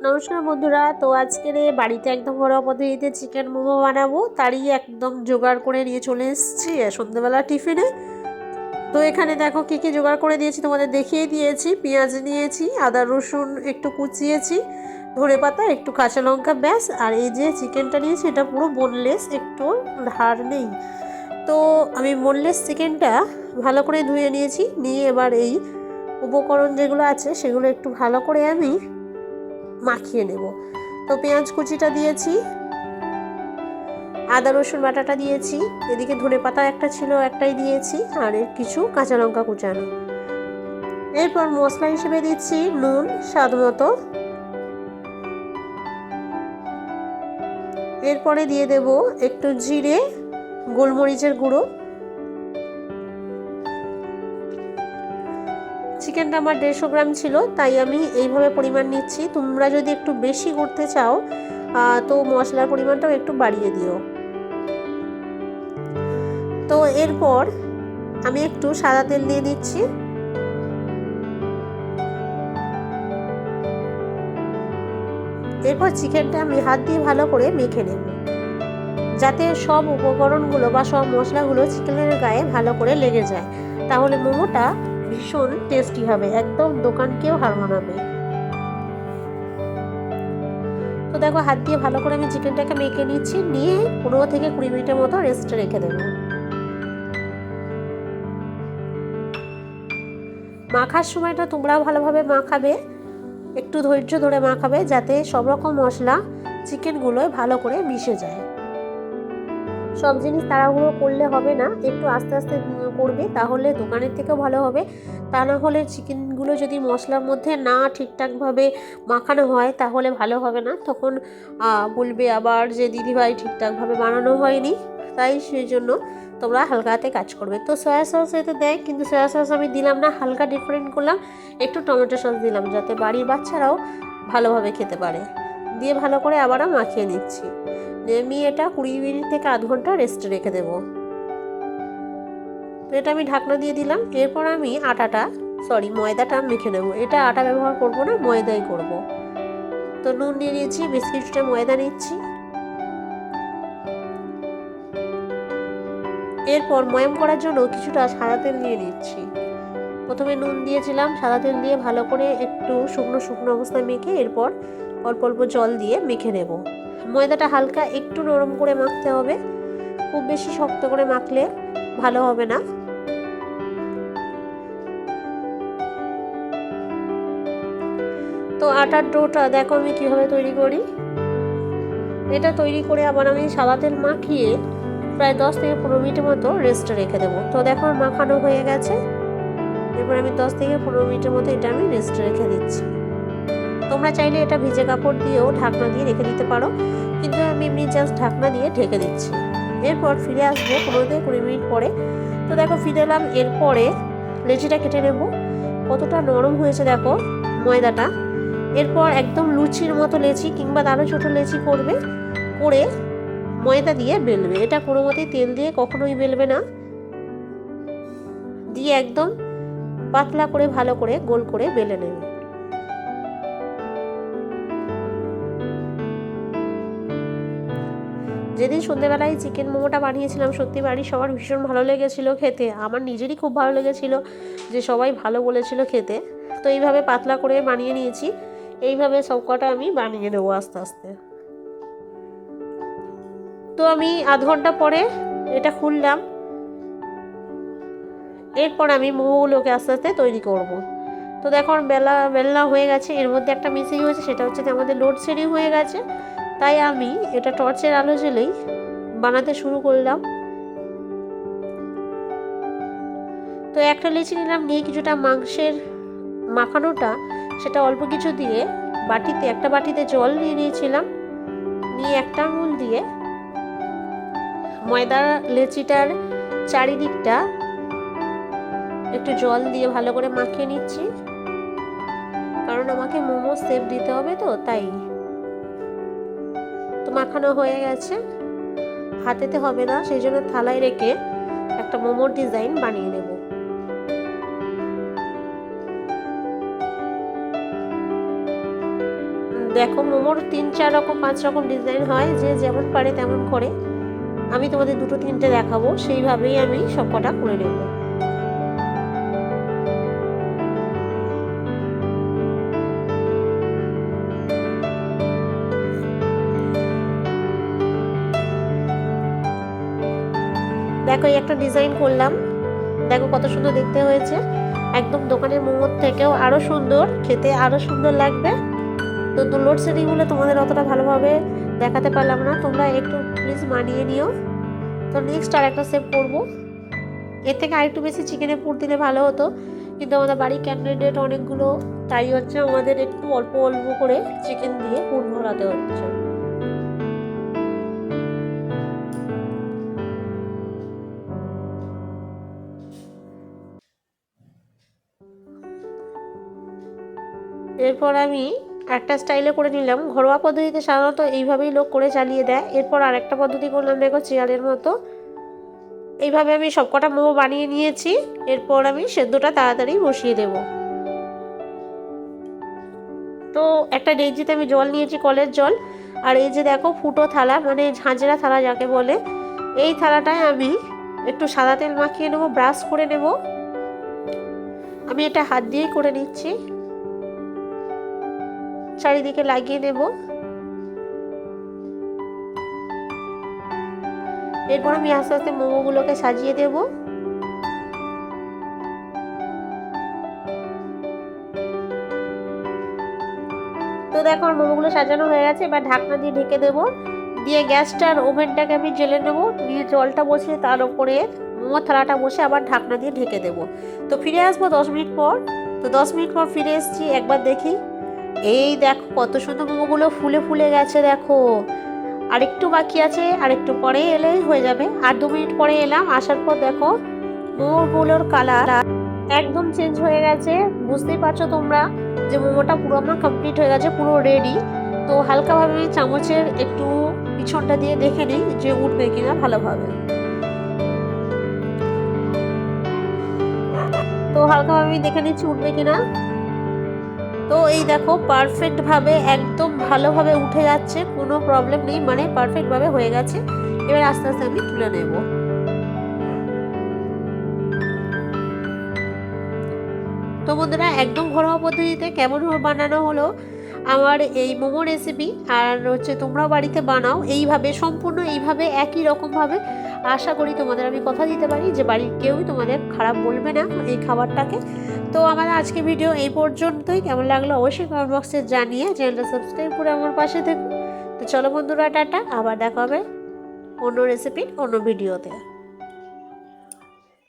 নমস্কার বন্ধুরা, তো আজকের বাড়িতে একদম ঘরোয়া পদ্ধতিতে চিকেন মোমো বানাবো, তারই একদম জোগাড় করে নিয়ে চলে এসেছি সন্ধ্যেবেলা টিফিনে। তো এখানে দেখো কী কী জোগাড় করে দিয়েছি, তোমাদের দেখিয়ে দিয়েছি। পেঁয়াজ নিয়েছি, আদা রসুন একটু কুচিয়েছি, ধনেপাতা, একটু কাঁচা লঙ্কা, ব্যাস। আর এই যে চিকেনটা নিয়েছি এটা পুরো বোনলেস, একটু ধার নেই। তো আমি বোনলেস চিকেনটা ভালো করে ধুয়ে নিয়েছি, নিয়ে এবার এই উপকরণ যেগুলো আছে সেগুলো একটু ভালো করে আমি মাখিয়ে নেব। তো পেঁয়াজ কুচিটা দিয়েছি, আদা রসুন বাটাটা দিয়েছি, এদিকে ধনেপাতা একটা ছিল একটাই দিয়েছি, আর কিছু কাঁচা লঙ্কা কুচানো। এরপর মশলা হিসেবে দিচ্ছি নুন স্বাদ মতো, এরপরে দিয়ে দেব একটু জিরে, গোলমরিচের গুঁড়ো। চিকেনটা আমার 150 গ্রাম ছিল, তাই আমি এইভাবে পরিমাণ নিচ্ছি। তোমরা যদি একটু বেশি করতে চাও তো মশলার পরিমাণটাও একটু বাড়িয়ে দিও। তো এরপর আমি একটু সাদা তেল দিয়ে দিচ্ছি। এরপর চিকেনটা আমি হাত দিয়ে ভালো করে মেখে নেব, যাতে সব উপকরণগুলো বা সব মশলাগুলো চিকেনের গায়ে ভালো করে লেগে যায়। তাহলে মোমোটা ভীষণ টেস্টি হবে, একদম দোকানকেও হার মানাবে। তো দেখো হাত দিয়ে ভালো করে আমি চিকেনটাকে মেখে নিচ্ছি, নিয়ে 15 থেকে 20 মিনিটের মতো রেস্টে রেখে দেবো। মাখার সময়টা তোমরাও ভালোভাবে মাখাবে, একটু ধৈর্য ধরে মাখাবে, যাতে সব রকম মশলা চিকেনগুলোয় ভালো করে মিশে যায়। সব জিনিস তাড়াহুড়ো করলে হবে না, একটু আস্তে আস্তে করবে, তাহলে দোকানের থেকেও ভালো হবে। তা না হলে চিকেনগুলো যদি মশলার মধ্যে না ঠিকঠাকভাবে মাখানো হয় তাহলে ভালো হবে না, তখন বলবে আবার যে দিদিভাই ঠিকঠাকভাবে বানানো হয়নি। তাই সেই জন্য তোমরা হালকা হাতে কাজ করবে। তো সয়া সস এতে দেয়, কিন্তু সয়া সস আমি দিলাম না, হালকা ডিফারেন্ট করলাম, একটু টমেটো সস দিলাম, যাতে বাড়ির বাচ্চারাও ভালোভাবে খেতে পারে। দিয়ে ভালো করে আবারও মাখিয়ে নিচ্ছি, আমি এটা 20 মিনিট থেকে আধ ঘন্টা রেস্টে রেখে দেবো। তো এটা আমি ঢাকনা দিয়ে দিলাম। এরপর আমি ময়দাটা মেখে নেব। এটা আটা ব্যবহার করব না, ময়দাই করব। তো নুন নিয়ে নিয়েছি, বেশ কিছুটা ময়দা নিচ্ছি। এরপর ময়াম করার জন্য কিছুটা সাদা তেল নিয়ে নিচ্ছি। প্রথমে নুন দিয়েছিলাম, সাদা তেল দিয়ে ভালো করে একটু শুকনো শুকনো অবস্থায় মেখে এরপর অল্প অল্প জল দিয়ে মেখে নেব। ময়দাটা হালকা একটু নরম করে মাখতে হবে, খুব বেশি শক্ত করে মাখলে ভালো হবে না। তো আটার ডোটা দেখো আমি কিভাবে তৈরি করি। এটা তৈরি করে আবার আমি সাদা তেল মাখিয়ে প্রায় 10 থেকে 15 মিনিটের মতো রেস্টে রেখে দেবো। তো দেখো মাখানো হয়ে গেছে। এরপর আমি 10 থেকে 15 মিনিটের মতো এটা আমি রেস্টে রেখে দিচ্ছি। তোমরা চাইলে এটা ভিজে কাপড় দিয়েও ঢাকনা দিয়ে রেখে দিতে পারো, কিন্তু আমি এমনি জাস্ট ঢাকনা দিয়ে ঢেকে দিচ্ছি। এরপর ফিরে আসবো 15 থেকে 20 মিনিট পরে। তো দেখো ফিরে এলাম। এরপরে লেচিটা কেটে নেব। কতটা নরম হয়েছে দেখো ময়দাটা। এরপর একদম লুচির মতো লেচি কিংবা তারও ছোটো লেচি করবে, করে ময়দা দিয়ে বেলবে। এটা কোনো মতেই তেল দিয়ে কখনোই বেলবে না, দিয়ে একদম পাতলা করে ভালো করে গোল করে বেলে নেবে। যেদিন সন্ধ্যেবেলায় চিকেন মোমোটা বানিয়েছিলাম, সত্যি বাড়ির সবার ভীষণ ভালো লেগেছিল খেতে, আমার নিজেরই খুব ভালো লেগেছিল, যে সবাই ভালো বলেছিল খেতে। তো এইভাবে পাতলা করে বানিয়ে নিয়েছি, এইভাবে সব কটা আমি বানিয়ে নেবো আস্তে আস্তে। তো আমি আধ ঘন্টা পরে এটা খুললাম। এরপর আমি মোমোগুলোকে আস্তে আস্তে তৈরি করব। তো দেখো বেলা হয়ে গেছে, এর মধ্যে একটা মিসিং হয়েছে, সেটা হচ্ছে যে আমাদের লোডশেডিং হয়ে গেছে। তাই আমি এটা টর্চের আলো জ্বেলেই বানাতে শুরু করলাম। তো একটা লেচি নিলাম, নিয়ে কিছুটা মাংসের মাখানোটা সেটা অল্প কিছু দিয়ে একটা বাটিতে জল নিয়ে নিয়েছিলাম, নিয়ে একটা আঙুল দিয়ে ময়দার লেচিটার চারিদিকটা একটু জল দিয়ে ভালো করে মাখিয়ে নিচ্ছি, কারণ আমাকে মোমো শেপ দিতে হবে, তো তাই। তো মাখানো হয়ে গেছে, হাতেতে হবে না, সেই জন্য থালায় রেখে একটা মোমোর ডিজাইন বানিয়ে নেব। দেখো মোমোর 3-4 রকম 5 রকম ডিজাইন হয়, যে যেমন পারে তেমন করে। আমি তোমাদের 2-3টে দেখাবো, সেইভাবেই আমি সব কটা করে নেব। দেখো এই একটা ডিজাইন করলাম, দেখো কত সুন্দর দেখতে হয়েছে, একদম দোকানের মোমোর থেকেও আরো সুন্দর, খেতে আরো সুন্দর লাগবে। তো লোডশেডিং হলে তোমাদের অতটা ভালোভাবে দেখাতে পারলাম না, তোমরা একটু প্লিজ মানিয়ে নিও। তো নেক্সট আর একটা শেপ করবো, এর থেকে আরেকটু বেশি চিকেনের পুর দিলে ভালো হতো, কিন্তু আমাদের বাড়ির ক্যান্ডিডেট অনেকগুলো, তাই হচ্ছে আমাদের একটু অল্প অল্প করে চিকেন দিয়ে পুর ভরাতে হচ্ছে। এরপর আমি একটা স্টাইলে করে নিলাম, ঘরোয়া পদ্ধতিতে সাধারণত এইভাবেই লোক করে চালিয়ে দেয়। এরপর আরেকটা পদ্ধতি করলাম, দেখো চেয়ারের মতো। এইভাবে আমি সবকটা মোমো বানিয়ে নিয়েছি। এরপর আমি সেদ্ধটা তাড়াতাড়ি বসিয়ে দেব। তো একটা ডেকচিতে আমি জল নিয়েছি, কলের জল। আর এই যে দেখো ফুটো থালা, মানে ঝাঁঝরা থালা যাকে বলে, এই থালাটায় আমি একটু সাদা তেল মাখিয়ে নেবো, ব্রাশ করে নেব। আমি এটা হাত দিয়েই করে নিচ্ছি, চারিদিকে লাগিয়ে নেব। এরপর আমি আস্তে আস্তে মোমোগুলোকে সাজিয়ে দেব। তো দেখো আমার মোমোগুলো সাজানো হয়ে গেছে, এবার ঢাকনা দিয়ে ঢেকে দেব। দিয়ে গ্যাসটার ওভেনটাকে আমি জেলে নেব, দিয়ে জলটা বসিয়ে তার উপরে মোমোর থালাটা বসে আবার ঢাকনা দিয়ে ঢেকে দেব। তো ফিরে আসবো 10 মিনিট পর। তো 10 মিনিট পর ফিরে এসেছি, একবার দেখি। এই দেখো কত সুন্দর মোমোগুলো ফুলে ফুলে গেছে, দেখো আরেকটু বাকি আছে, আরেকটু পরে এলেই হয়ে যাবে। আর 2 মিনিট পরে এলাম, আসার পর দেখো মোমোগুলোর কালার একদম চেঞ্জ হয়ে গেছে। বুঝতেই পারছো তোমরা যে মোমোটা পুরো আমার কমপ্লিট হয়ে গেছে, পুরো রেডি। তো হালকাভাবে আমি চামচের একটু পিছনটা দিয়ে দেখে নিই যে উঠবে কিনা ভালোভাবে। তো হালকাভাবে আমি দেখে নিচ্ছি উঠবে কিনা। তো এই দেখো পারফেক্ট ভাবে একদম ভালোভাবে উঠে যাচ্ছে, কোনো প্রবলেম নেই, মানে পারফেক্ট ভাবে হয়ে গেছে। এবার আস্তে আস্তে আমি তুলে নেব। তো বন্ধুরা একদম ঘরোয়া পদ্ধতিতে কেমন বানানো হলো আমার এই মোমো রেসিপি, আর হচ্ছে তোমরাও বাড়িতে বানাও এইভাবে, সম্পূর্ণ এইভাবে একই রকমভাবে। আশা করি তোমাদের আমি কথা দিতে পারি যে বাড়ির কেউই তোমাদের খারাপ বলবে না এই খাবারটাকে। তো আমার আজকে ভিডিও এই পর্যন্তই, কেমন লাগলো অবশ্যই কমেন্ট বক্সে জানিয়ে চ্যানেলটা সাবস্ক্রাইব করে আমার পাশে থেকো। তো চলো বন্ধুরা, টাটা, আবার দেখা হবে অন্য রেসিপির অন্য ভিডিওতে।